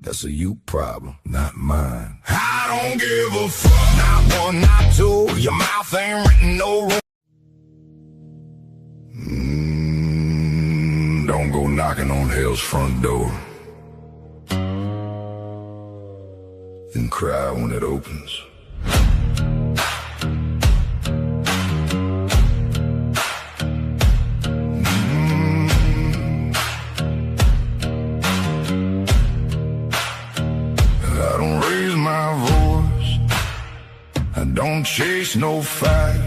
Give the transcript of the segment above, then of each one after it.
That's a you problem, not mine. I don't give a fuck, not one, not two. Your mouth ain't written no rule. Don't go knocking on hell's front door. Then cry when it opens. I don't raise my voice, I don't chase no fight.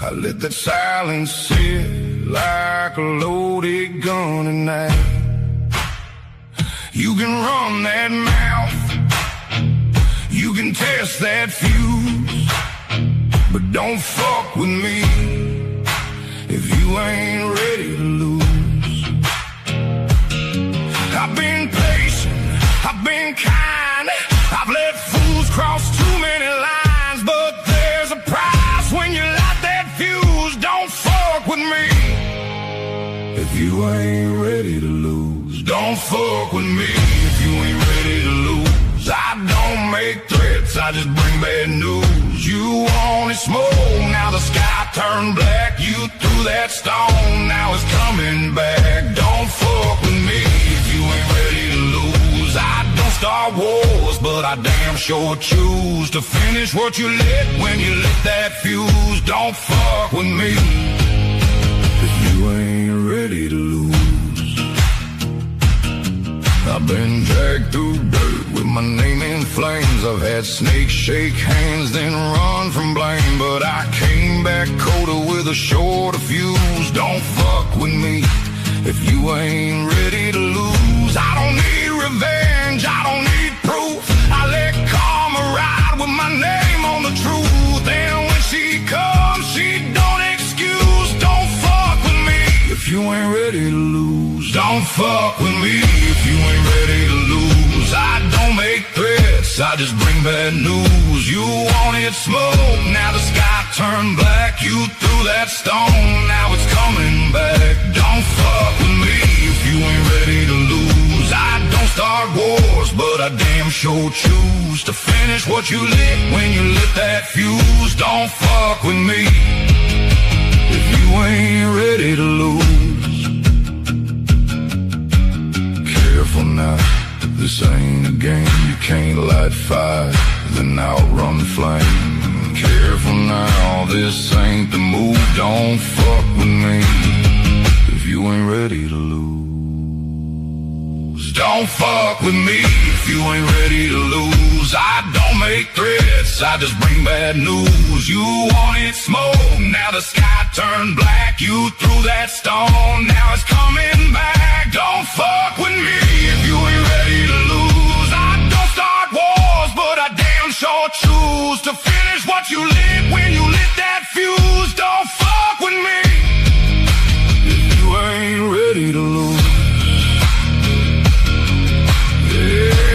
I let that silence sit like a loaded gun at night. You can run that mouth, you can test that fuse, but don't fuck with me if you ain't ready to lose. I've been patient, I've been kind, I've let fools cross too many lines, but there's a price when you light that fuse. Don't fuck with me if you ain't ready to lose. Don't fuck with me if you ain't ready to lose. I don't make threats, I just bring bad news. You wanted smoke, now the sky turned black. You threw that stone, now it's coming back. Don't fuck with me if you ain't ready to lose. I don't start wars, but I damn sure choose to finish what you lit when you lit that fuse. Don't fuck with me if you ain't ready to lose. I've been dragged through dirt with my name in flames. I've had snakes shake hands, then run from blame, but I came back colder with a shorter fuse. Don't fuck with me if you ain't ready to lose. I don't need revenge, I don't need proof. I let karma ride with my name on the truth. And when she comes, she don't excuse. Don't fuck with me if you ain't ready to lose. Don't fuck with me if you ain't ready to lose. I don't make threats, I just bring bad news. You wanted smoke, now the sky turned black. You threw that stone, now it's coming back. Don't fuck with me if you ain't ready to lose. I don't start wars, but I damn sure choose to finish what you lit when you lit that fuse. Don't fuck with me if you ain't ready to lose. Careful now, this ain't a game. You can't light fire, then outrun the flame. Careful now, this ain't the move. Don't fuck with me if you ain't ready to lose. Don't fuck with me if you ain't ready to lose. I don't make threats, I just bring bad news. You wanted smoke, now the sky turned black. You threw that stone, now it's coming back. Don't fuck with me if you ain't ready to lose. I don't start wars, but I damn sure choose to finish what you lit when you lit that fuse. Don't fuck with me if you ain't ready to lose. Yeah,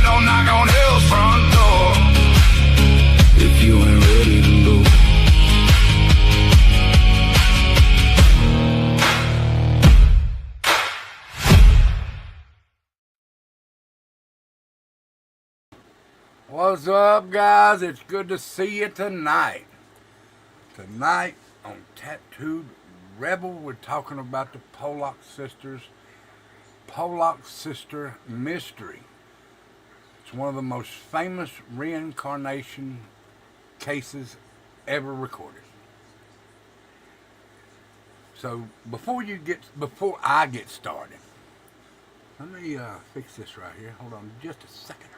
don't knock on hell's front door if you ain't ready to lose. What's up, guys? It's good to see you tonight. Tonight on Tattooed Rebel, we're talking about the Pollock sisters. Pollock sister mystery. It's one of the most famous reincarnation cases ever recorded. So before I get started, let me fix this right here. Hold on just a second.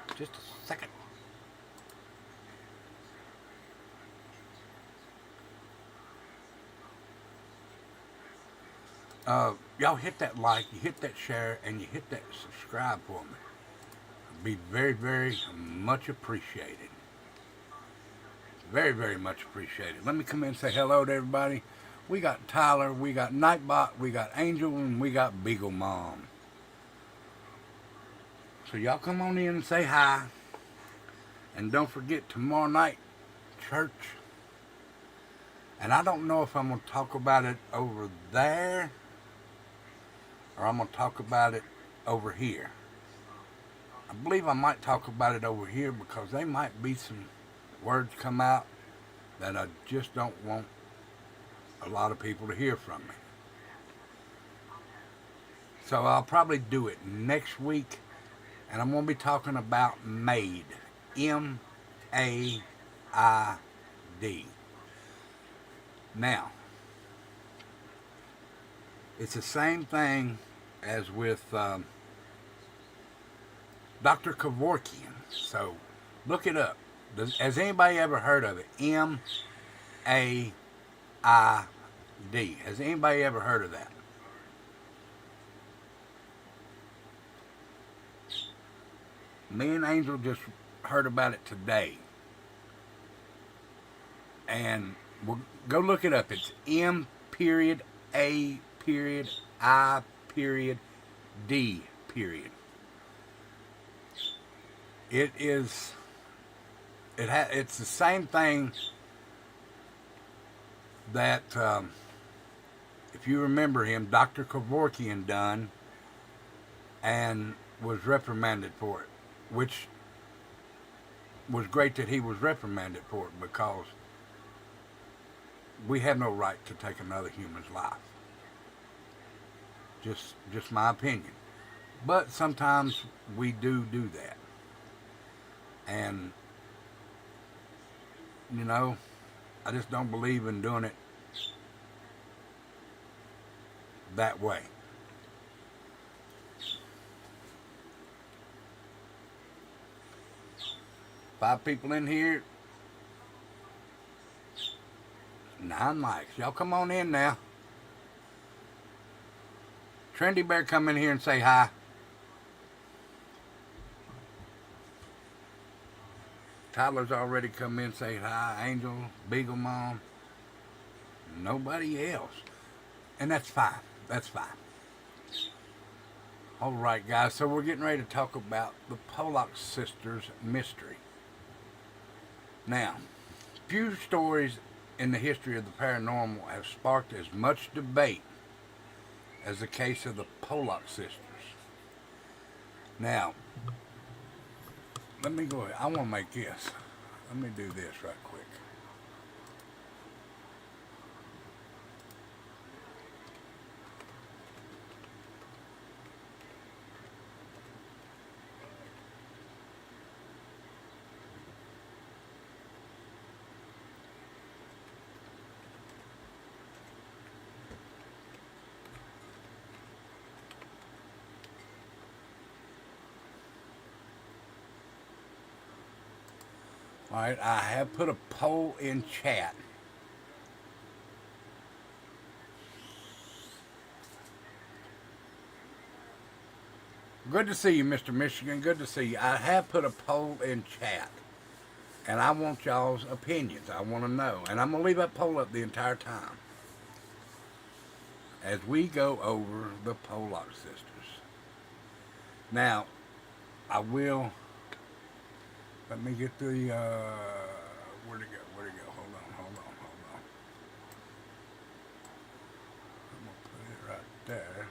Y'all hit that like, you hit that share, and you hit that subscribe for me. It'd be very, very much appreciated. Very, very much appreciated. Let me come in and say hello to everybody. We got Tyler, we got Nightbot, we got Angel, and we got Beagle Mom. So y'all come on in and say hi. And don't forget, tomorrow night, church. And I don't know if I'm going to talk about it over there, or I'm going to talk about it over here. I believe I might talk about it over here because they might be some words come out that I just don't want a lot of people to hear from me. So I'll probably do it next week, and I'm going to be talking about MAID. M-A-I-D. Now, it's the same thing as with Dr. Kevorkian. So look it up. Has anybody ever heard of it? M-A-I-D. Has anybody ever heard of that? Me and Angel just heard about it today. And we'll go look it up. It's M period A period I period D period. It is it's the same thing that if you remember him, Dr. Kevorkian done and was reprimanded for it, which was great that he was reprimanded for it because we have no right to take another human's life. Just my opinion. But sometimes we do that. And, you know, I just don't believe in doing it that way. Five people in here. 9 mics. Y'all come on in now. Trendy Bear, come in here and say hi. Tyler's already come in and say hi. Angel, Beagle Mom. Nobody else. And that's fine. That's fine. All right, guys. So we're getting ready to talk about the Pollock sisters mystery. Now, few stories in the history of the paranormal have sparked as much debate as the case of the Pollock sisters. Now, let me go ahead. I want to make this. Let me do this right quick. All right, I have put a poll in chat. Good to see you, Mr. Michigan. Good to see you. I have put a poll in chat. And I want y'all's opinions. I want to know. And I'm going to leave that poll up the entire time as we go over the Pollock sisters. Now, I will... Let me get the, where'd it go? Hold on. I'm going to put it right there.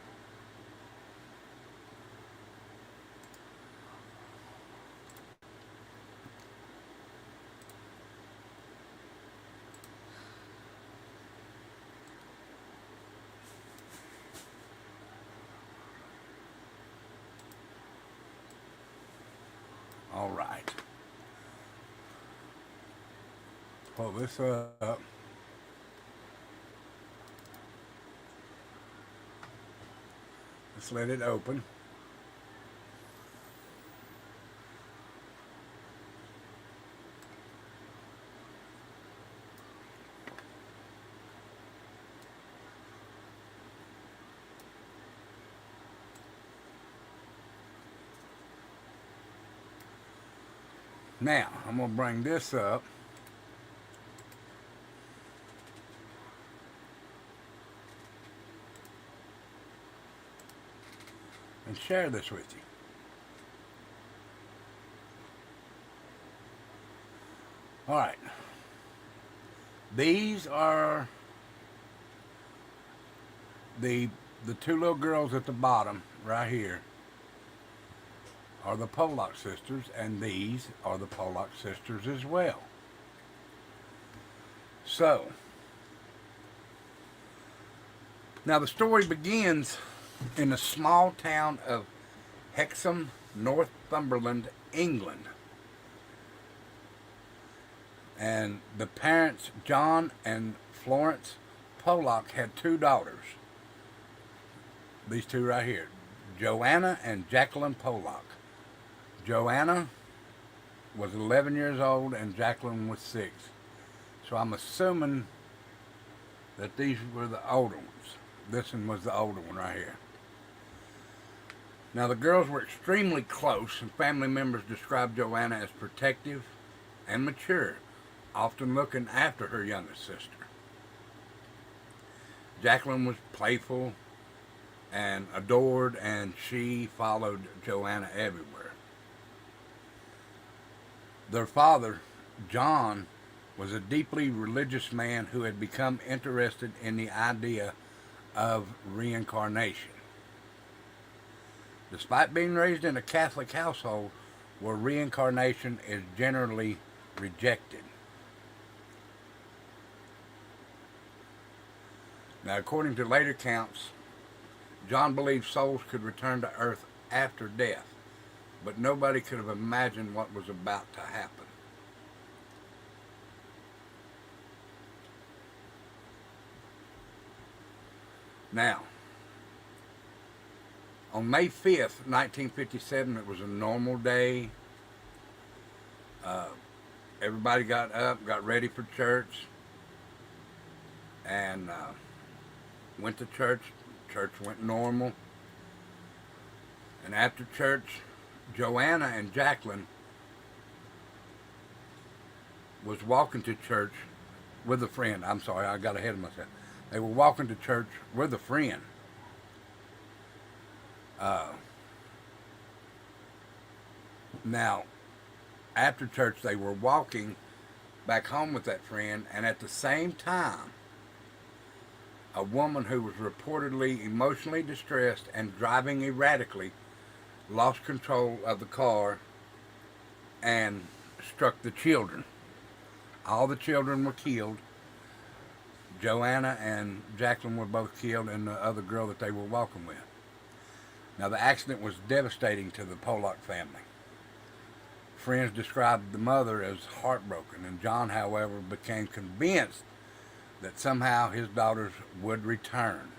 All right. Pull this up. Let's let it open. Now, I'm going to bring this up. And share this with you. All right. These are the two little girls at the bottom right here. are the Pollock sisters, and these are the Pollock sisters as well. So, now the story begins in the small town of Hexham, Northumberland, England. And the parents, John and Florence Pollock, had two daughters. These two right here, Joanna and Jacqueline Pollock. Joanna was 11 years old and Jacqueline was 6. So I'm assuming that these were the older ones. This one was the older one right here. Now the girls were extremely close, and family members described Joanna as protective and mature, often looking after her youngest sister. Jacqueline was playful and adored, and she followed Joanna everywhere. Their father, John, was a deeply religious man who had become interested in the idea of reincarnation. Despite being raised in a Catholic household where reincarnation is generally rejected. Now, according to later accounts, John believed souls could return to earth after death, but nobody could have imagined what was about to happen. Now, on May 5th, 1957, it was a normal day. Everybody got up, got ready for church, and went to church. Church went normal. And after church, Joanna and Jacqueline was walking to church with a friend. I'm sorry, I got ahead of myself. They were walking to church with a friend. Now, after church, they were walking back home with that friend, and at the same time, a woman who was reportedly emotionally distressed and driving erratically lost control of the car and struck the children. All the children were killed. Joanna and Jacqueline were both killed, and the other girl that they were walking with. Now, the accident was devastating to the Pollock family. Friends described the mother as heartbroken, and John, however, became convinced that somehow his daughters would return.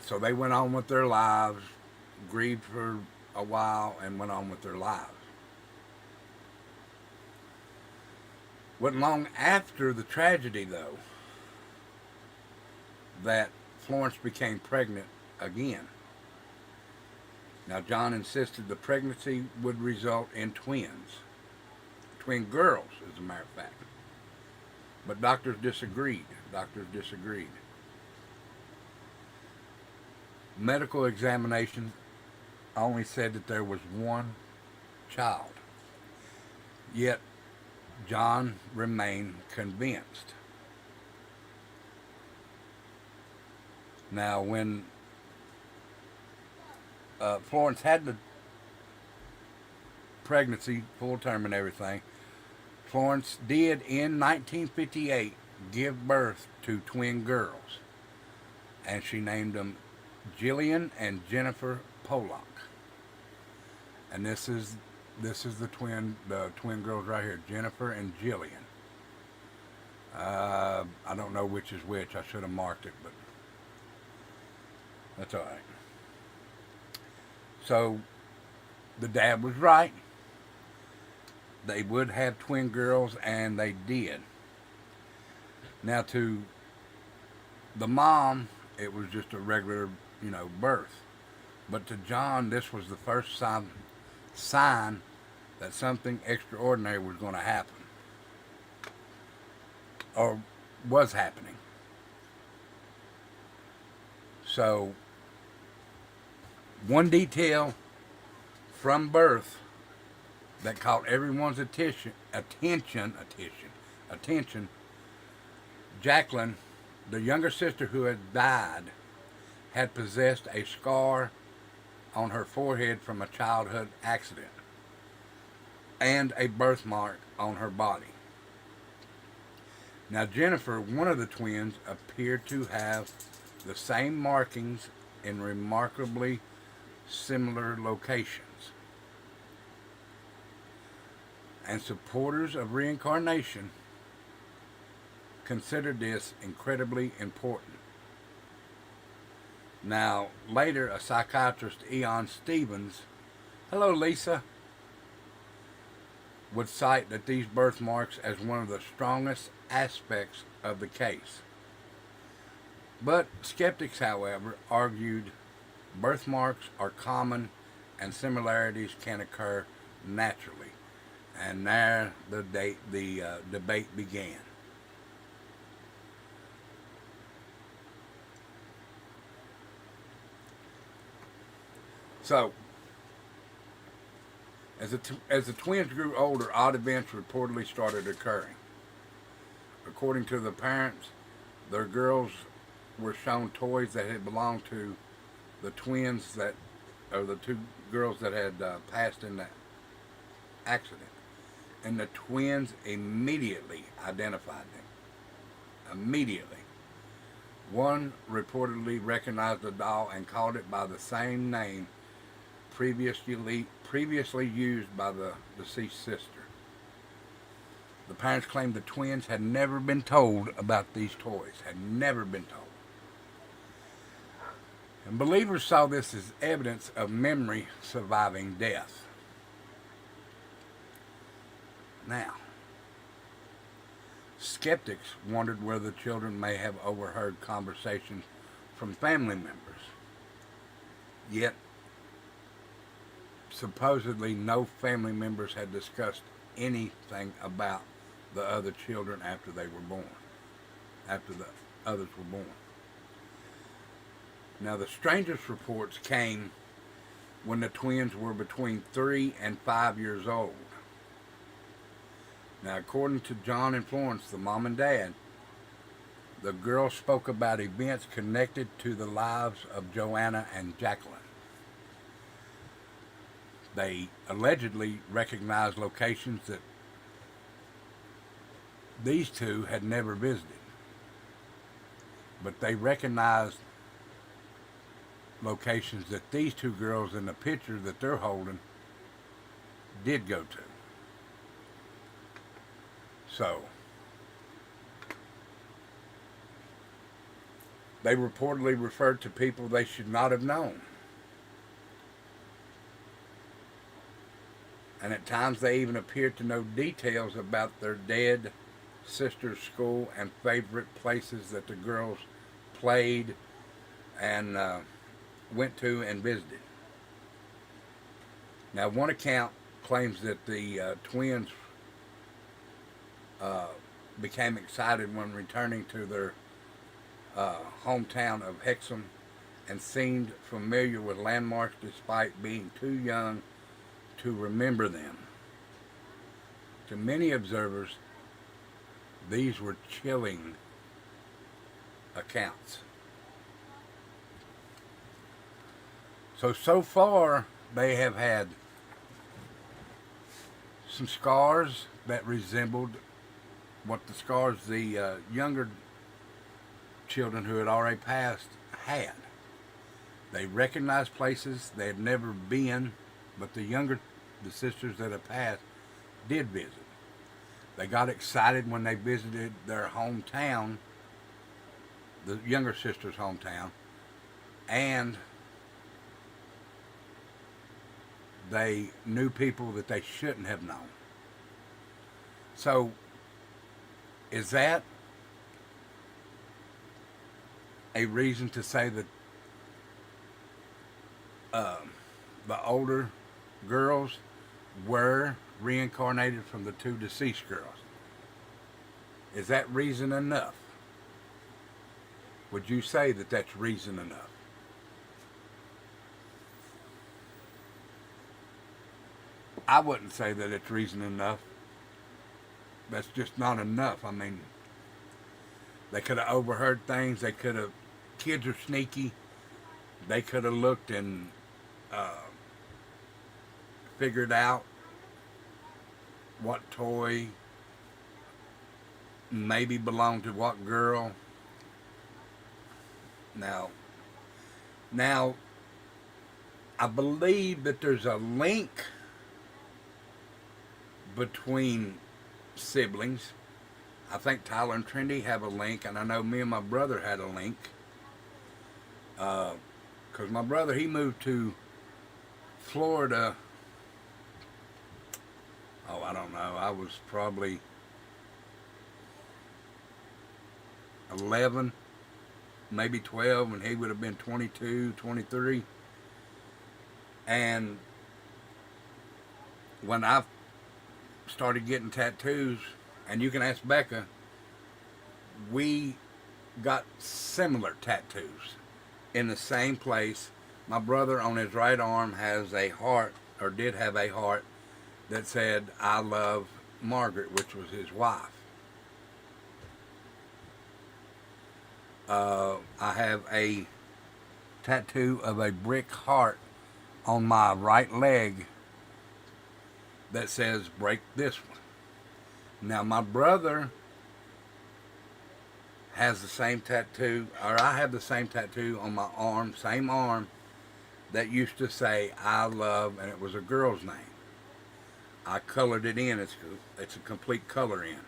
So they went on with their lives, grieved for a while, and went on with their lives. Wasn't long after the tragedy, though, that Florence became pregnant again. Now, John insisted the pregnancy would result in twins. Twin girls, as a matter of fact. But doctors disagreed. Medical examination only said that there was one child. Yet, John remained convinced. Now, when Florence had the pregnancy, full term and everything, Florence did in 1958 give birth to twin girls, and she named them Jillian and Jennifer Pollock. And this is the twin girls right here, Jennifer and Jillian. I don't know which is which. I should have marked it, but that's all right. So the dad was right. They would have twin girls, and they did. Now, to the mom, it was just a regular, birth. But to John, this was the first sign that something extraordinary was going to happen. Or was happening. So, one detail from birth that caught everyone's attention, Jacqueline, the younger sister who had died, had possessed a scar on her forehead from a childhood accident and a birthmark on her body. Now, Jennifer, one of the twins, appeared to have the same markings in remarkably similar locations. And supporters of reincarnation considered this incredibly important. Now, later, a psychiatrist, Eon Stevens, hello Lisa, would cite that these birthmarks as one of the strongest aspects of the case. But skeptics, however, argued birthmarks are common and similarities can occur naturally. And there the debate began. So, as the twins grew older, odd events reportedly started occurring. According to the parents, their girls were shown toys that had belonged to the twins or the two girls that had passed in that accident. And the twins immediately identified them. Immediately. One reportedly recognized the doll and called it by the same name previously used by the deceased sister. The parents claimed the twins had never been told about these toys, had never been told. And believers saw this as evidence of memory surviving death. Now, skeptics wondered whether the children may have overheard conversations from family members. Yet, supposedly no family members had discussed anything about the other children after they were born, after the others were born. Now, the strangest reports came when the twins were between 3 and 5 years old. Now, according to John and Florence, the mom and dad, the girls spoke about events connected to the lives of Joanna and Jacqueline. They allegedly recognized locations that these two had never visited. But they recognized locations that these two girls in the picture that they're holding did go to. So, they reportedly referred to people they should not have known. And at times they even appeared to know details about their dead sister's school and favorite places that the girls played and went to and visited. Now, one account claims that the twins became excited when returning to their hometown of Hexham and seemed familiar with landmarks despite being too young to remember them. To many observers, these were chilling accounts. So far, they have had some scars that resembled what the scars the younger children who had already passed had. They recognized places they had never been, but the sisters that had passed did visit. They got excited when they visited their hometown, the younger sister's hometown, and they knew people that they shouldn't have known. So, is that a reason to say that the older girls were reincarnated from the two deceased girls? Is that reason enough? Would you say that that's reason enough? I wouldn't say that it's reason enough. That's just not enough. I mean, they could have overheard things. Kids are sneaky. They could have looked and figured out what toy maybe belonged to what girl. Now, now, I believe that there's a link between siblings. I think Tyler and Trinity have a link, and I know me and my brother had a link. Because my brother, he moved to Florida. Oh, I don't know. I was probably 11, maybe 12, and he would have been 22, 23. And when I started getting tattoos, and you can ask Becca, we got similar tattoos in the same place. My brother on his right arm has a heart, or did have a heart, that said, "I love Margaret," which was his wife. I have a tattoo of a brick heart on my right leg that says, "Break this one." Now, my brother has the same tattoo, or I have the same tattoo on my arm, same arm, that used to say, "I love," and it was a girl's name. I colored it in. It's a complete color in.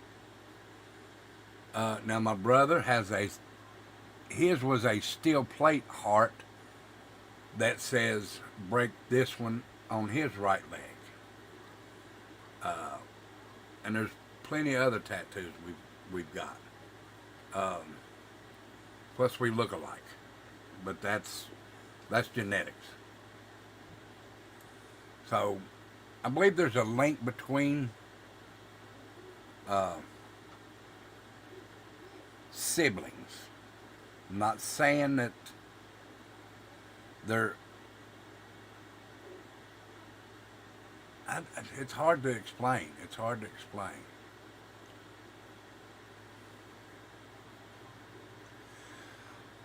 Now, my brother has his was a steel plate heart that says, "Break this one," on his right leg. And there's plenty of other tattoos we've got. Plus, we look alike, but that's genetics. So, I believe there's a link between siblings. I'm not saying that they're. It's hard to explain. It's hard to explain.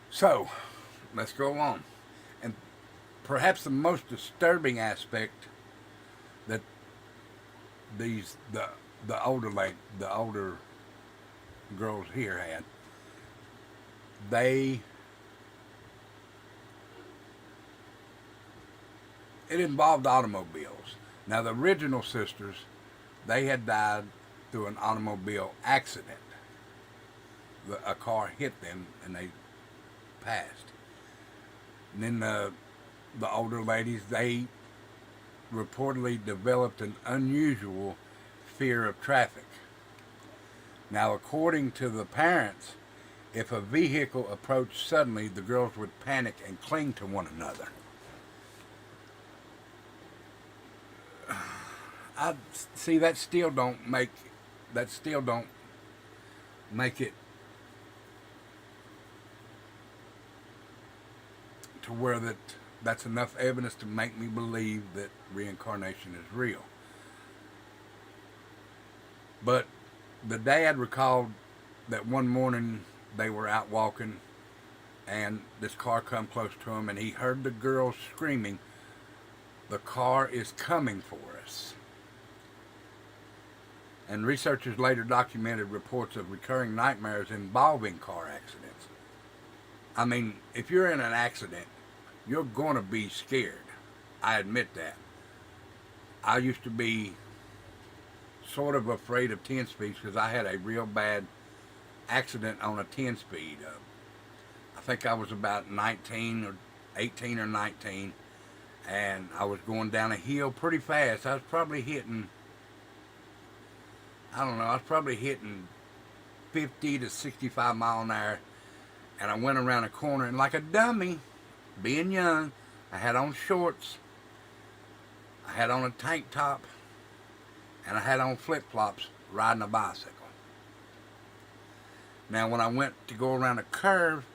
So, let's go on. And perhaps the most disturbing aspect that the older girls here had, it involved automobiles. Now, the original sisters, they had died through an automobile accident. A car hit them and they passed. And then the older ladies, they reportedly developed an unusual fear of traffic. Now, according to the parents, if a vehicle approached suddenly, the girls would panic and cling to one another. I see that still don't make it to where that's enough evidence to make me believe that reincarnation is real. But the dad recalled that one morning they were out walking and this car come close to him and he heard the girls screaming, "The car is coming for us." And researchers later documented reports of recurring nightmares involving car accidents. I mean, if you're in an accident, you're going to be scared. I admit that. I used to be sort of afraid of 10 speeds because I had a real bad accident on a 10 speed. I think I was about 19 or 18 or 19, and I was going down a hill pretty fast. I was probably hitting 50 to 65 mile an hour, and I went around a corner, and like a dummy, being young, I had on shorts, I had on a tank top, and I had on flip-flops riding a bicycle. Now, when I went to go around a curve,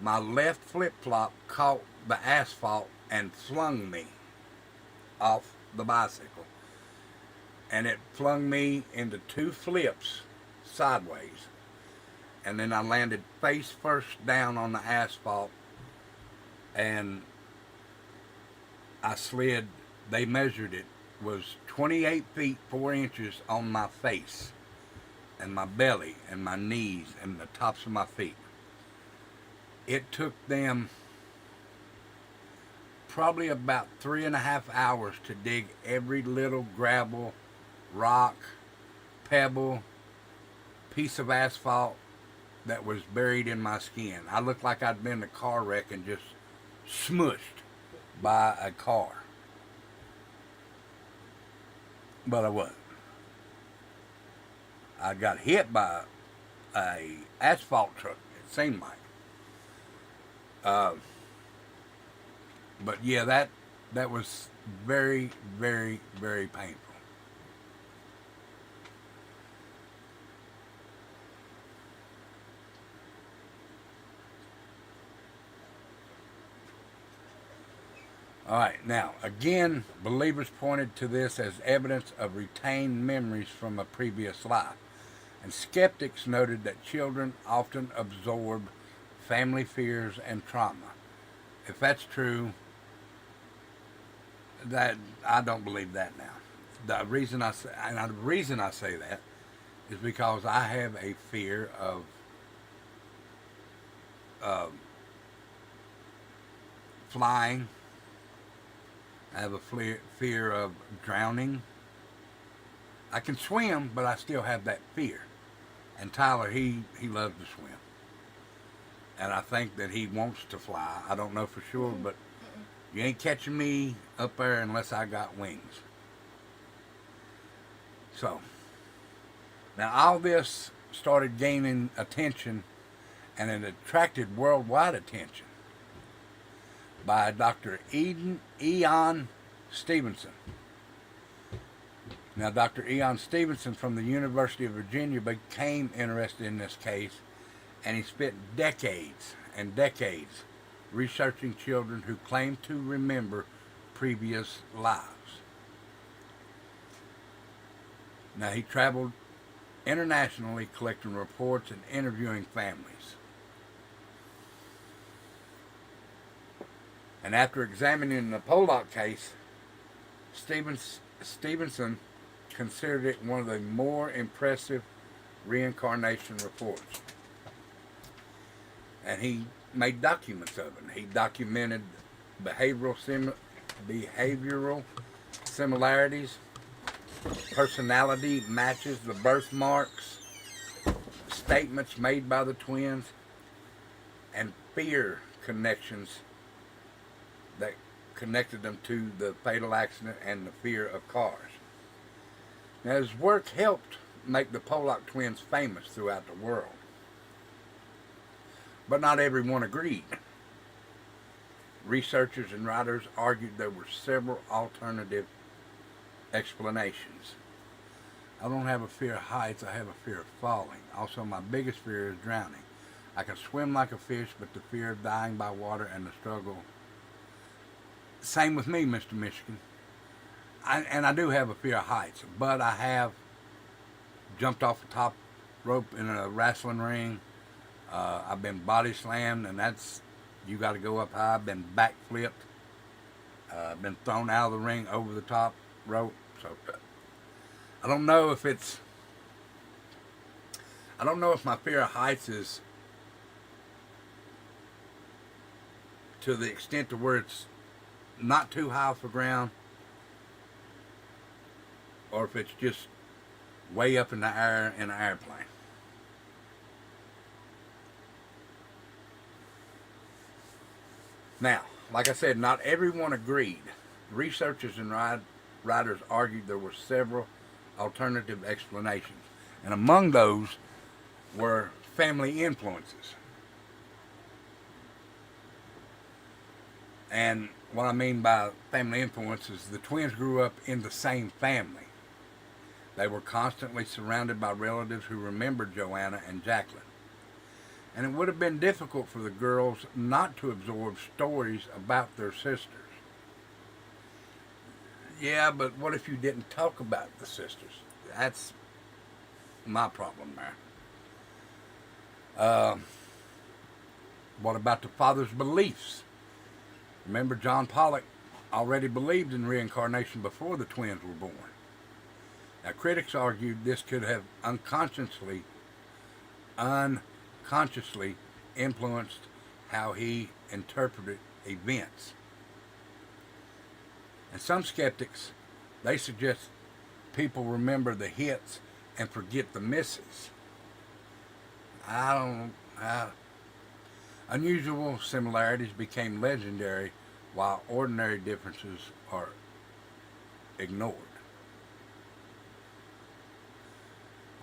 my left flip-flop caught the asphalt and flung me off the bicycle. And it flung me into 2 flips sideways. And then I landed face first down on the asphalt. And I slid, they measured it, was 28 feet 4 inches on my face and my belly and my knees and the tops of my feet. It took them probably about 3.5 hours to dig every little gravel, rock, pebble, piece of asphalt that was buried in my skin. I looked like I'd been in a car wreck and just smushed by a car. But I wasn't. I got hit by a asphalt truck, it seemed like. But yeah, that was very, very, very painful. All right, now, again, believers pointed to this as evidence of retained memories from a previous life. And skeptics noted that children often absorb family fears and trauma. If that's true, that I don't believe that now. The reason I say, that is because I have a fear of uh, flying. I have a fear of drowning. I can swim, but I still have that fear. And Tyler, he loves to swim. And I think that he wants to fly. I don't know for sure, but you ain't catching me up there unless I got wings. So, now all this started gaining attention, and it attracted worldwide attention by Dr. Ian Stevenson. Now, Dr. Ian Stevenson from the University of Virginia became interested in this case, and he spent decades and decades researching children who claimed to remember previous lives. Now, he traveled internationally collecting reports and interviewing families. And after examining the Pollock case, Stevenson considered it one of the more impressive reincarnation reports. And he made documents of it. He documented behavioral similarities, personality matches, the birthmarks, statements made by the twins, and fear connections that connected them to the fatal accident and the fear of cars. Now, his work helped make the Pollock twins famous throughout the world. But not everyone agreed. Researchers and writers argued there were several alternative explanations. I don't have a fear of heights, I have a fear of falling. Also, my biggest fear is drowning. I can swim like a fish, but the fear of dying by water and the struggle. Same with me, Mr. Michigan. I do have a fear of heights, but I have jumped off the top rope in a wrestling ring. I've been body slammed, and that's, you got to go up high. I've been backflipped. Been thrown out of the ring over the top rope. So I don't know if my fear of heights is to the extent to where it's not too high off the ground, or if it's just way up in the air in an airplane. Now, like I said, not everyone agreed. Researchers and writers argued there were several alternative explanations, and among those were family influences. And what I mean by family influences, the twins grew up in the same family. They were constantly surrounded by relatives who remembered Joanna and Jacqueline. And it would have been difficult for the girls not to absorb stories about their sisters. Yeah, but what if you didn't talk about the sisters? That's my problem there. What about the father's beliefs? Remember, John Pollock already believed in reincarnation before the twins were born. Now, critics argued this could have unconsciously influenced how he interpreted events. And some skeptics, they suggest people remember the hits and forget the misses. I don't. Unusual similarities became legendary, while ordinary differences are ignored.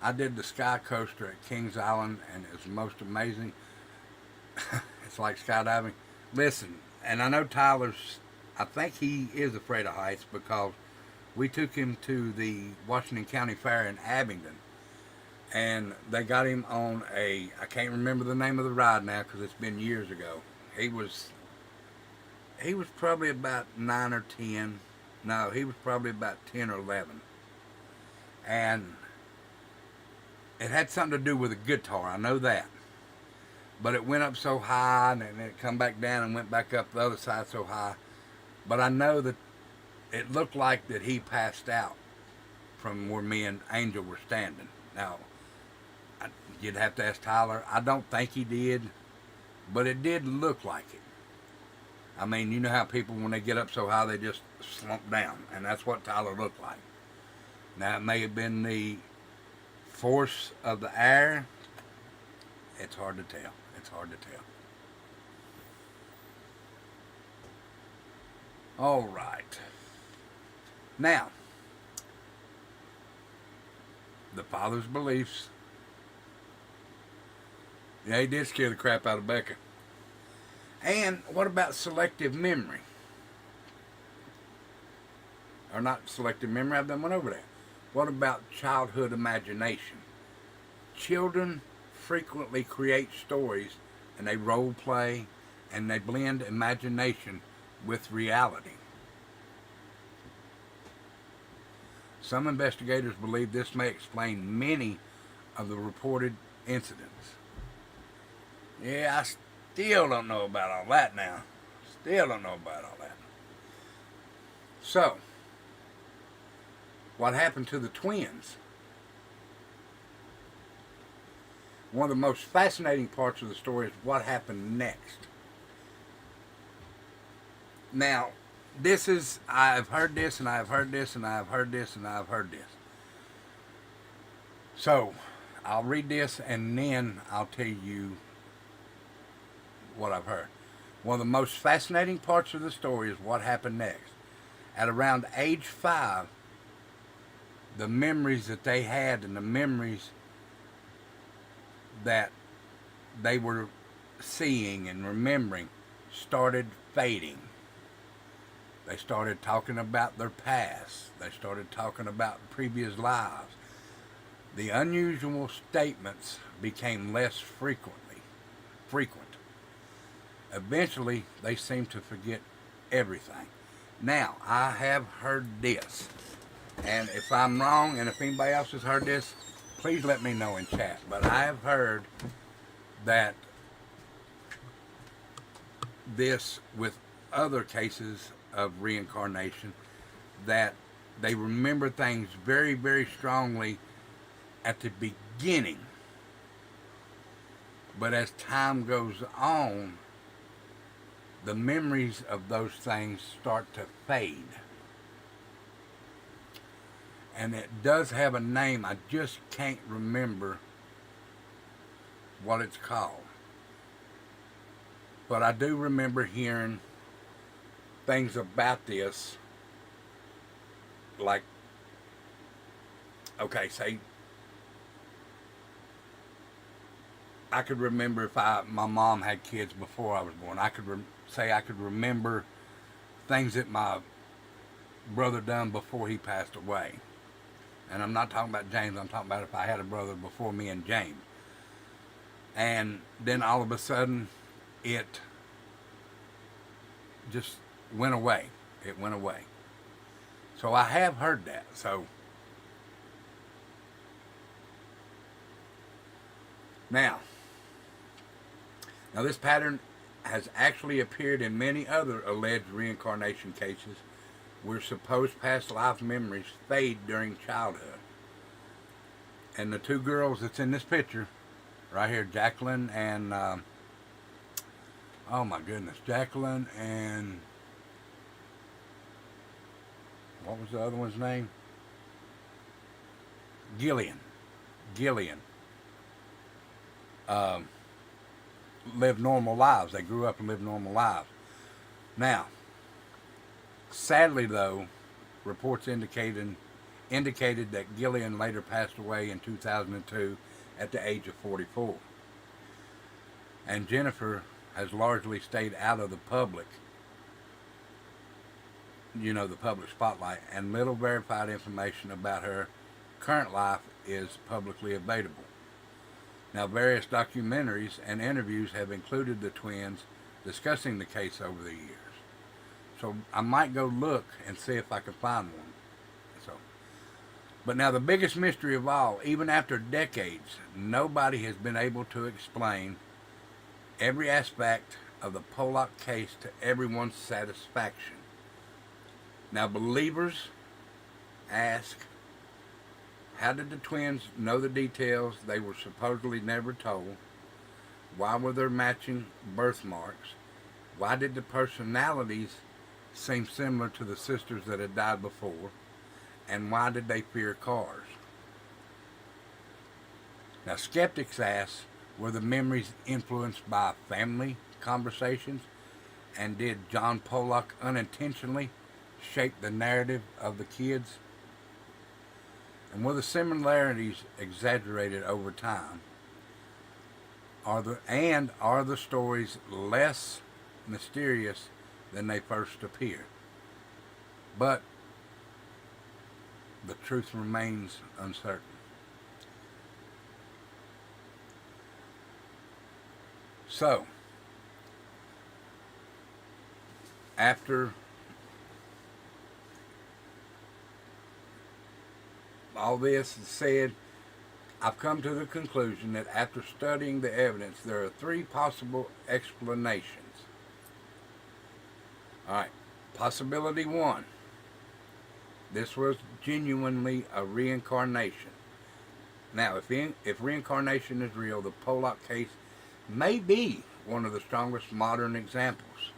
I did the sky coaster at Kings Island, and it was most amazing. It's like skydiving. Listen, and I know Tyler's, I think he is afraid of heights because we took him to the Washington County Fair in Abingdon, and they got him on I can't remember the name of the ride now because it's been years ago. He was probably about 9 or 10. No, he was probably about 10 or 11. And it had something to do with a guitar, I know that. But it went up so high, and then it come back down and went back up the other side so high. But I know that it looked like that he passed out from where me and Angel were standing. Now, you'd have to ask Tyler. I don't think he did, but it did look like it. I mean, you know how people, when they get up so high, they just slump down, and that's what Tyler looked like. Now, it may have been the force of the air. It's hard to tell. It's hard to tell. All right. Now, the father's beliefs. Yeah, he did scare the crap out of Becca. And what about selective memory? Or not selective memory, I've done one over that. What about childhood imagination? Children frequently create stories, and they role play, and they blend imagination with reality. Some investigators believe this may explain many of the reported incidents. Yeah, I still don't know about all that now. Still don't know about all that. So, what happened to the twins? One of the most fascinating parts of the story is what happened next. Now, I've heard this, and I've heard this, and I've heard this, and I've heard this. So, I'll read this, and then I'll tell you what I've heard. One of the most fascinating parts of the story is what happened next. At around age 5, the memories that they had and the memories that they were seeing and remembering started fading. They started talking about their past. They started talking about previous lives. The unusual statements became less frequent. Eventually, they seemed to forget everything. Now, I have heard this. And if I'm wrong, and if anybody else has heard this, please let me know in chat. But I have heard that this, with other cases of reincarnation, that they remember things very, very strongly at the beginning. But as time goes on, the memories of those things start to fade. And it does have a name. I just can't remember what it's called. But I do remember hearing things about this. Like, okay, say, I could remember if my mom had kids before I was born. I could say I could remember things that my brother done before he passed away. And I'm not talking about James. I'm talking about if I had a brother before me and James. And then all of a sudden, it just went away. It went away. So I have heard that. So now this pattern has actually appeared in many other alleged reincarnation cases where supposed past life memories fade during childhood. And the two girls that's in this picture, right here, Jacqueline and, oh my goodness, Jacqueline and, what was the other one's name? Gillian. Gillian. Lived normal lives. They grew up and lived normal lives. Now, sadly though, reports indicated that Gillian later passed away in 2002 at the age of 44. And Jennifer has largely stayed out of the public, the public spotlight, and little verified information about her current life is publicly available. Now, various documentaries and interviews have included the twins discussing the case over the years. So I might go look and see if I can find one. But now the biggest mystery of all, even after decades, nobody has been able to explain every aspect of the Pollock case to everyone's satisfaction. Now believers ask, how did the twins know the details they were supposedly never told? Why were there matching birthmarks? Why did the personalities seem similar to the sisters that had died before? And why did they fear cars? Now, skeptics ask, were the memories influenced by family conversations? And did John Pollock unintentionally shape the narrative of the kids? And were the similarities exaggerated over time? Are the stories less mysterious than they first appear? But the truth remains uncertain. So, after all this is said, I've come to the conclusion that after studying the evidence, there are three possible explanations. Alright, possibility one. This was genuinely a reincarnation. Now, if reincarnation is real, the Pollock case may be one of the strongest modern examples.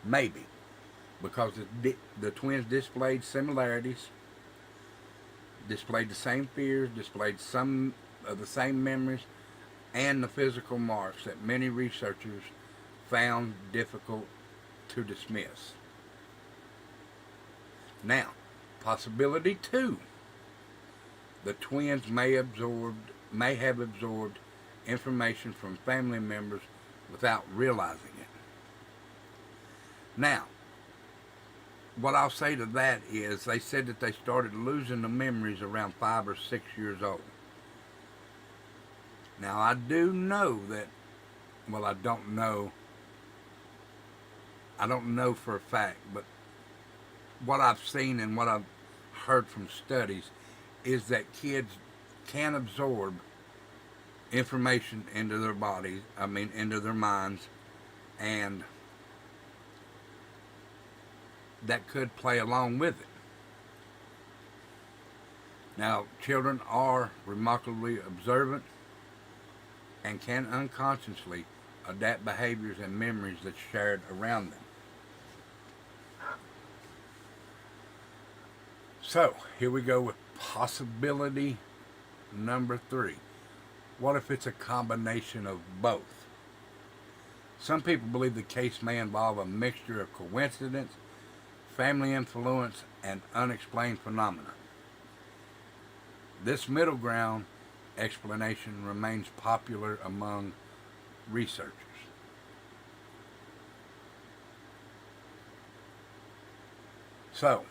Maybe. Because the twins displayed similarities, displayed the same fears, displayed some of the same memories, and the physical marks that many researchers found difficult to dismiss. Now, possibility two. The twins may have absorbed information from family members without realizing it. Now, what I'll say to that is they said that they started losing the memories around 5 or 6 years old. Now, I do know that, well, I don't know for a fact, but what I've seen and what I've heard from studies is that kids can absorb information into their bodies, into their minds, and that could play along with it. Now, children are remarkably observant and can unconsciously adapt behaviors and memories that's shared around them. So, here we go with possibility number 3. What if it's a combination of both? Some people believe the case may involve a mixture of coincidence, family influence, and unexplained phenomena. This middle ground explanation remains popular among researchers. So,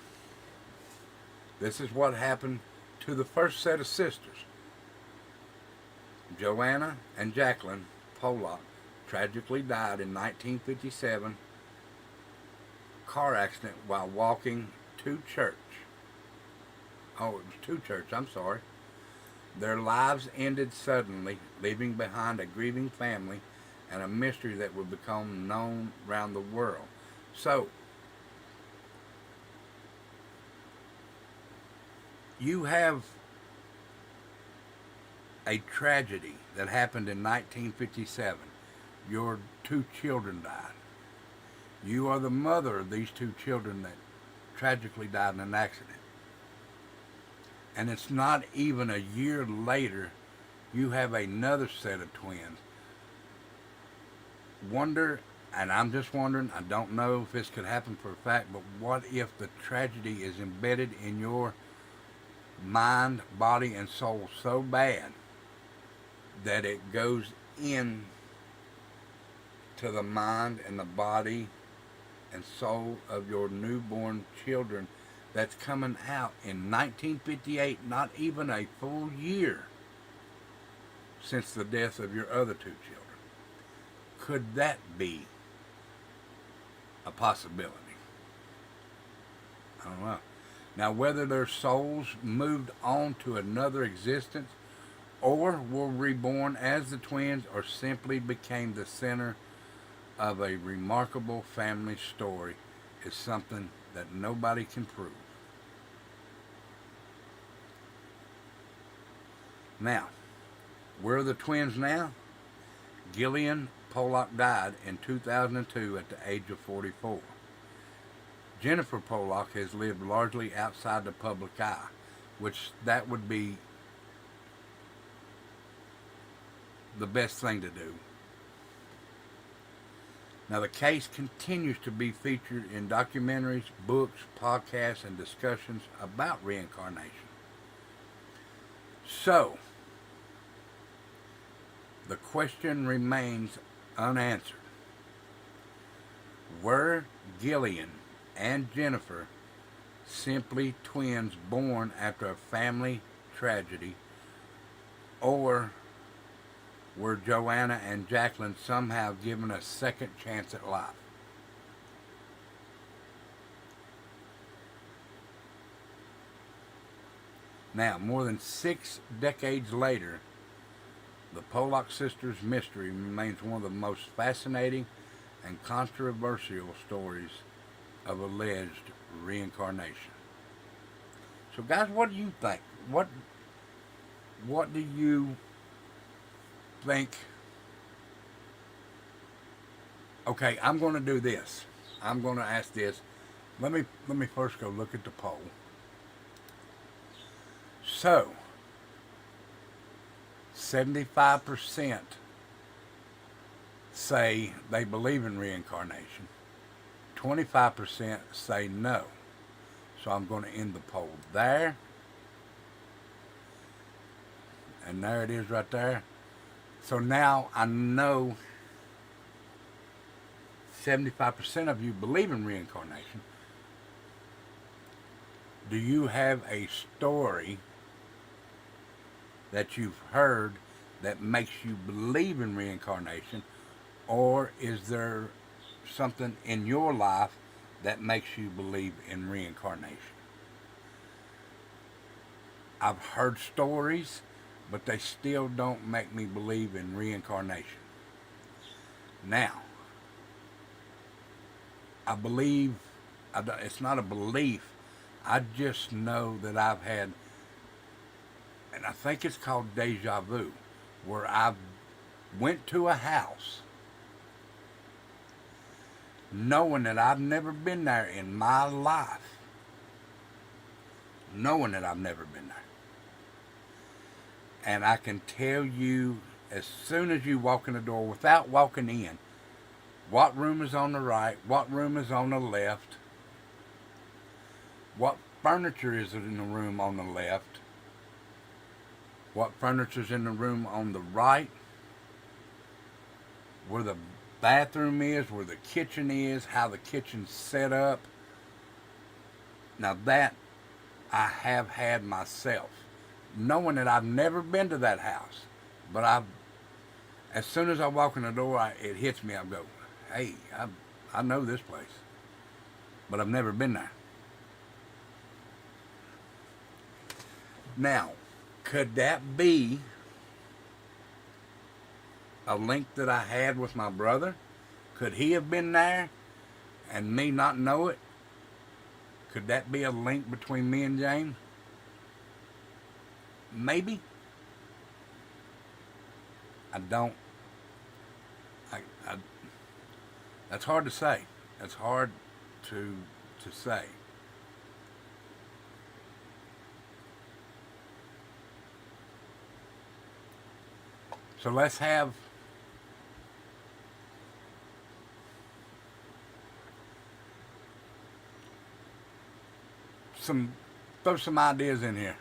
this is what happened to the first set of sisters. Joanna and Jacqueline Pollock tragically died in 1957 car accident while walking to church. Oh, it was to church, I'm sorry. Their lives ended suddenly, leaving behind a grieving family and a mystery that would become known around the world. So, you have a tragedy that happened in 1957. Your two children died. You are the mother of these two children that tragically died in an accident. And it's not even a year later, you have another set of twins. Wonder, and I'm just wondering, I don't know if this could happen for a fact, but what if the tragedy is embedded in your mind, body, and soul so bad that it goes in to the mind and the body and soul of your newborn children that's coming out in 1958, not even a full year since the death of your other two children. Could that be a possibility? I don't know. Now, whether their souls moved on to another existence or were reborn as the twins or simply became the center of a remarkable family story is something that nobody can prove. Now, where are the twins now? Gillian Pollock died in 2002 at the age of 44. Jennifer Pollock has lived largely outside the public eye, which that would be the best thing to do. Now, the case continues to be featured in documentaries, books, podcasts, and discussions about reincarnation. So, the question remains unanswered. Were Gillian and Jennifer simply twins born after a family tragedy, or were Joanna and Jacqueline somehow given a second chance at life? Now, more than 6 decades later, the Pollock sisters' mystery remains one of the most fascinating and controversial stories of alleged reincarnation. So, guys, what do you think? What do you think? Okay, I'm going to do this. I'm going to ask this. Let me first go look at the poll. So, 75% say they believe in reincarnation. 25% say no. So I'm going to end the poll there. And there it is right there. So now I know 75% of you believe in reincarnation. Do you have a story that you've heard that makes you believe in reincarnation? Or is there something in your life that makes you believe in reincarnation? I've heard stories, but they still don't make me believe in reincarnation. Now, I believe, it's not a belief, I just know that I've had, and I think it's called deja vu, where I went to a house knowing that I've never been there in my life. Knowing that I've never been there. And I can tell you, as soon as you walk in the door, without walking in, what room is on the right, what room is on the left, what furniture is in the room on the left, what furniture is in the room on the right, where the bathroom is, where the kitchen is, how the kitchen's set up. Now that I have had myself, knowing that I've never been to that house, but as soon as I walk in the door, it hits me. I go, hey, I know this place, but I've never been there. Now, could that be a link that I had with my brother? Could he have been there and me not know it? Could that be a link between me and James? Maybe. I don't. I that's hard to say. That's hard to say. So let's have some throw some ideas in here.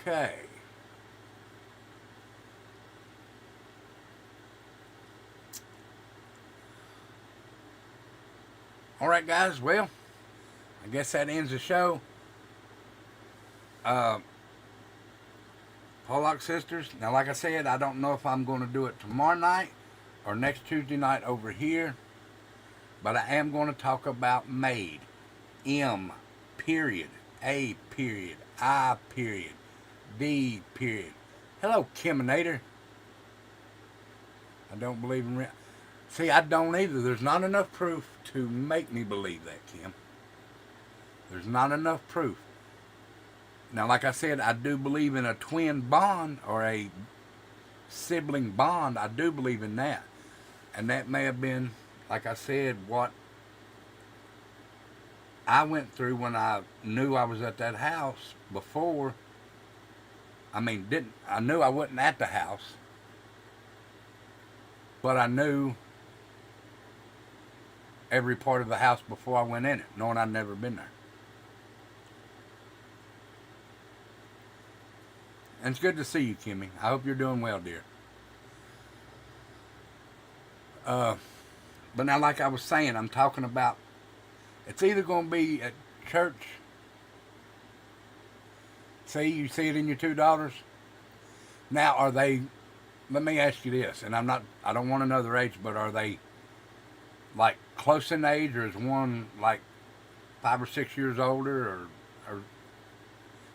Okay. All right, guys. Well, I guess that ends the show. Uh, Pollock Sisters. Now, like I said, I don't know if I'm going to do it tomorrow night or next Tuesday night over here, but I am going to talk about Made. M. Period. A. Period. I. Period. D. Period. Hello, Kiminator. I don't believe in. See, I don't either. There's not enough proof to make me believe that, Kim. There's not enough proof. Now, like I said, I do believe in a twin bond or a sibling bond. I do believe in that. And that may have been, like I said, what I went through when I knew I was at that house before. I knew I wasn't at the house, but I knew every part of the house before I went in it, knowing I'd never been there. And it's good to see you, Kimmy. I hope you're doing well, dear. But now, like I was saying, I'm talking about, it's either going to be at church. See, you see it in your two daughters. Now, are they, let me ask you this, and I don't want to know their age, but are they like close in age, or is one like 5 or 6 years older, or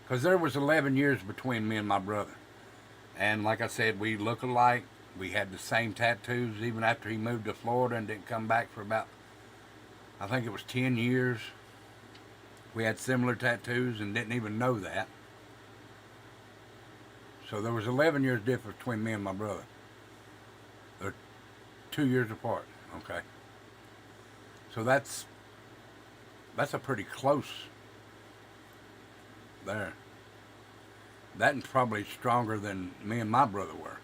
because there was 11 years between me and my brother. And like I said, we look alike. We had the same tattoos even after he moved to Florida and didn't come back for about, I think it was 10 years. We had similar tattoos and didn't even know that. So there was 11 years difference between me and my brother. They're 2 years apart, okay? So that's a pretty close there. That's probably stronger than me and my brother were.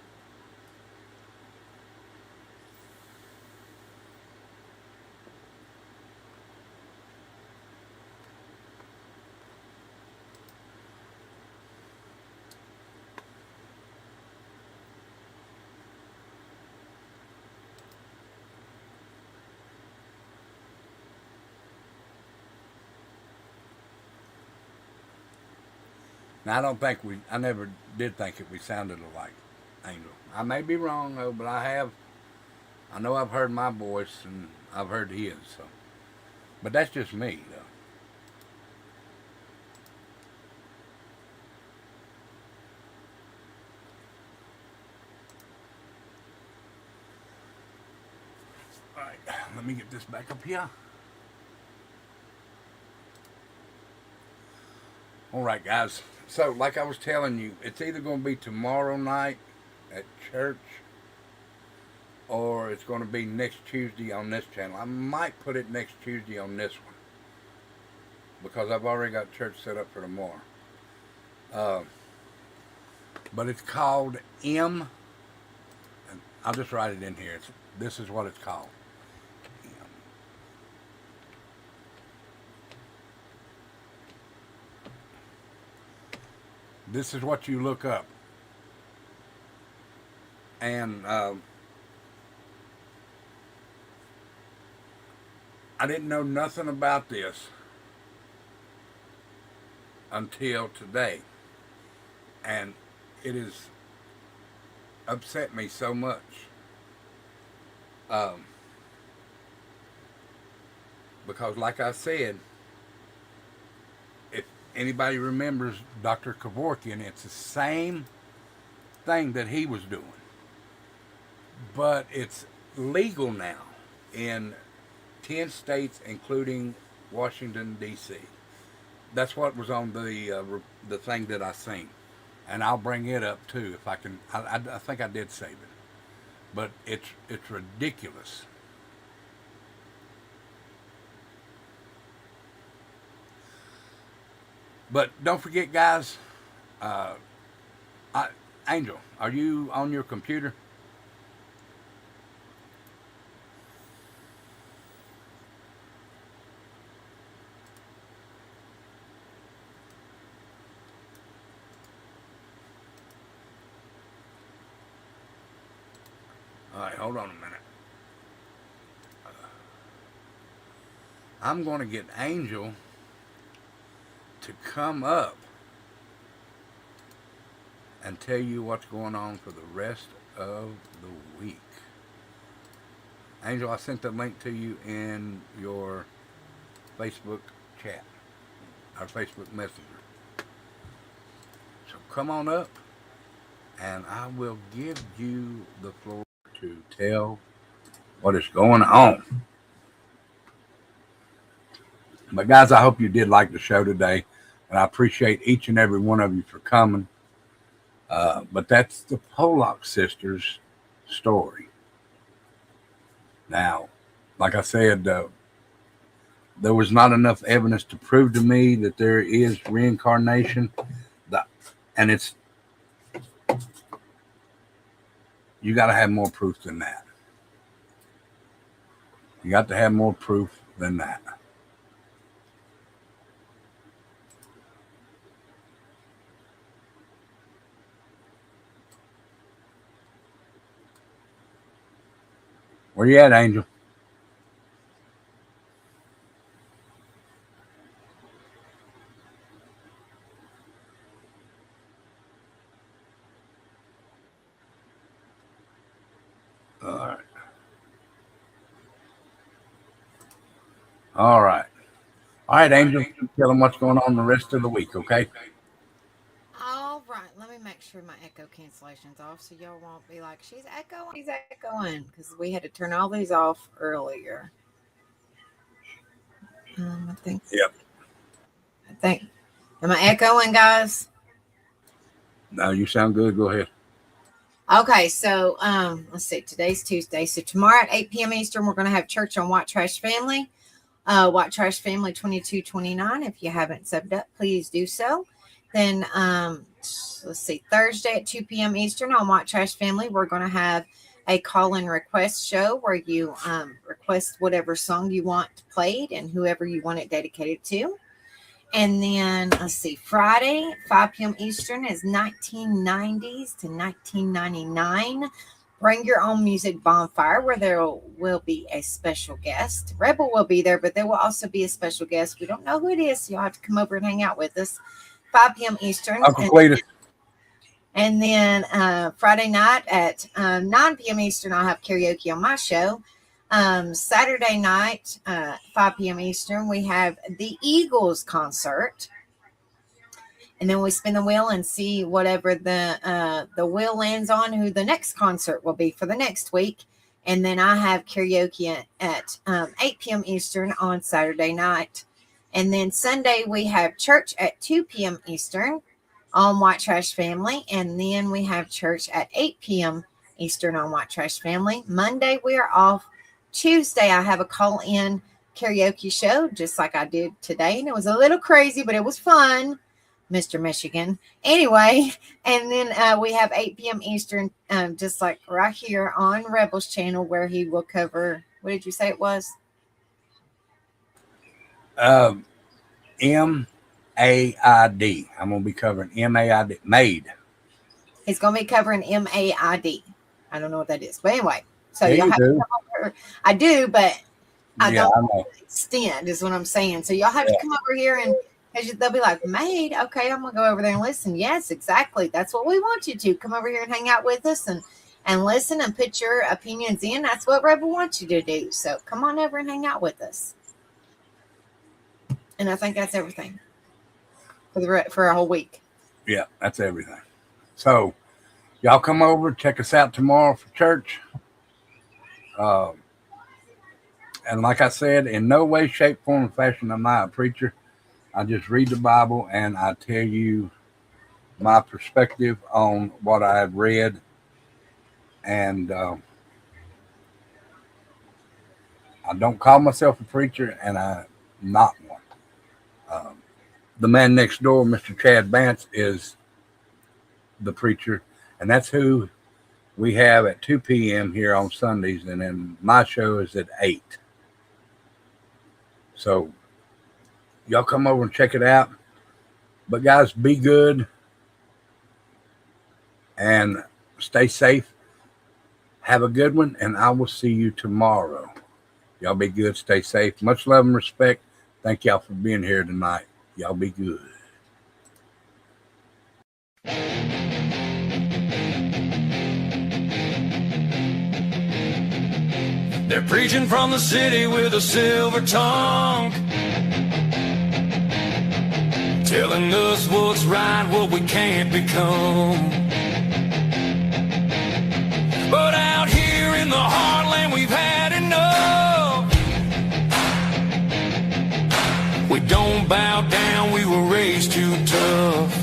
Now, I never did think we sounded alike, Angel. I may be wrong, though, but I know I've heard my voice and I've heard his, so. But that's just me, though. All right, let me get this back up here. All right, guys. So, like I was telling you, it's either going to be tomorrow night at church or it's going to be next Tuesday on this channel. I might put it next Tuesday on this one because I've already got church set up for tomorrow. But it's called M. And I'll just write it in here. This is what it's called. This is what you look up. And I didn't know nothing about this until today. And it is upset me so much. Um, because, like I said, if anybody remembers Dr. Kevorkian, it's the same thing that he was doing, but it's legal now in 10 states, including Washington, D.C. That's what was on the thing that I seen, and I'll bring it up too if I can. I think I did save it, but it's ridiculous. But don't forget, guys. Uh, I, Angel, are you on your computer? All right, hold on a minute. I'm going to get Angel to come up and tell you what's going on for the rest of the week. Angel, I sent the link to you in your Facebook chat, our Facebook Messenger. So come on up, and I will give you the floor to tell what is going on. But guys, I hope you did like the show today, and I appreciate each and every one of you for coming. But that's the Pollock sisters' story. Now, like I said, there was not enough evidence to prove to me that there is reincarnation, and it's you got to have more proof than that. You got to have more proof than that. Where you at, Angel? All right. All right. All right, Angel. Tell them what's going on the rest of the week, okay? All right, let me make sure my echo cancellation's off so y'all won't be like, she's echoing, because we had to turn all these off earlier. I think. Yep. I think. Am I echoing, guys? No, you sound good. Go ahead. Okay, so let's see. Today's Tuesday, so tomorrow at 8 p.m. Eastern, we're going to have church on White Trash Family. White Trash Family 2229. If you haven't subbed up, please do so. Then let's see, Thursday at 2 p.m. Eastern on White Trash Family, we're going to have a call-in request show where you request whatever song you want played and whoever you want it dedicated to. And then let's see, Friday, 5 p.m. Eastern is 1990s to 1999. Bring your own music bonfire where there will be a special guest. Rebel will be there, but there will also be a special guest. We don't know who it is, so you'll have to come over and hang out with us. 5 p.m. Eastern. Uncle Cletus. And then Friday night at 9 p.m. Eastern, I'll have karaoke on my show. Saturday night, 5 p.m. Eastern, we have the Eagles concert. And then we spin the wheel and see whatever the wheel lands on, who the next concert will be for the next week. And then I have karaoke at 8 p.m. Eastern on Saturday night. And then Sunday, we have church at 2 p.m. Eastern on White Trash Family. And then we have church at 8 p.m. Eastern on White Trash Family. Monday, we are off. Tuesday, I have a call-in karaoke show, just like I did today. And it was a little crazy, but it was fun. Mr. Michigan. Anyway, and then we have 8 p.m. Eastern, just like right here on Rebel's channel, where he will cover, what did you say it was? M-A-I-D. I'm going to be covering M-A-I-D. Made. He's going to be covering M-A-I-D. I don't know what that is. But anyway, so Yeah, you'll you have do. to come over. I do, but I Yeah, don't I know. extend is what I'm saying. So y'all have to come over here and They'll be like, Maid, okay, I'm gonna go over there and listen. Yes, exactly. That's what we want you to. Come over here and hang out with us and listen and put your opinions in. That's what Rebel wants you to do. So come on over and hang out with us. And I think that's everything for a whole week. Yeah, that's everything. So y'all come over, check us out tomorrow for church. And like I said, in no way, shape, form, or fashion am I a preacher. I just read the Bible and I tell you my perspective on what I've read. And I don't call myself a preacher, and I'm not one. The man next door, Mr. Chad Bance, is the preacher, and that's who we have at 2 p.m. here on Sundays, and then my show is at 8. So y'all come over and check it out. But guys, be good and stay safe. Have a good one, and I will see you tomorrow. Y'all be good, stay safe. Much love and respect. Thank y'all for being here tonight. Y'all be good. They're preaching from the city with a silver tongue, telling us what's right, what we can't become. But out here in the heartland, we've had enough. We don't bow down, we were raised too tough.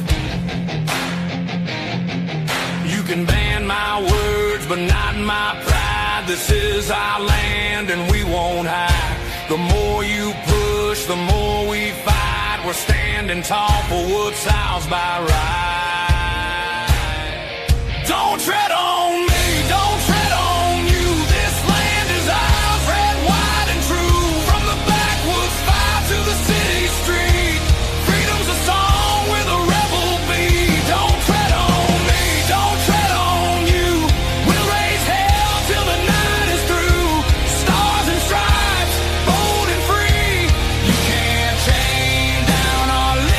You can ban my words, but not my pride. This is our land and we won't hide. The more you push, the more we fight. We're standing tall for what's ours by right. Don't tread on me, don't tread on you. This land is ours, red, white, and true. From the backwoods fire to the city street, freedom's a song with a rebel beat. Don't tread on me, don't tread on you. We'll raise hell till the night is through. Stars and stripes, bold and free. You can't chain down our liberty.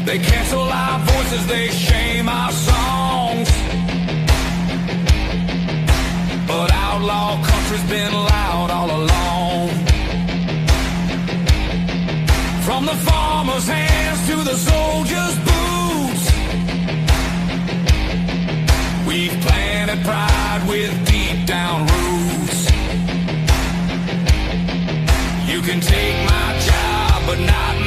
They cancel our voices, they shame our songs. But outlaw country's been loud all along. From the farmer's hands to the soldier's boots, we've planted pride with deep down roots. You can take my job, but not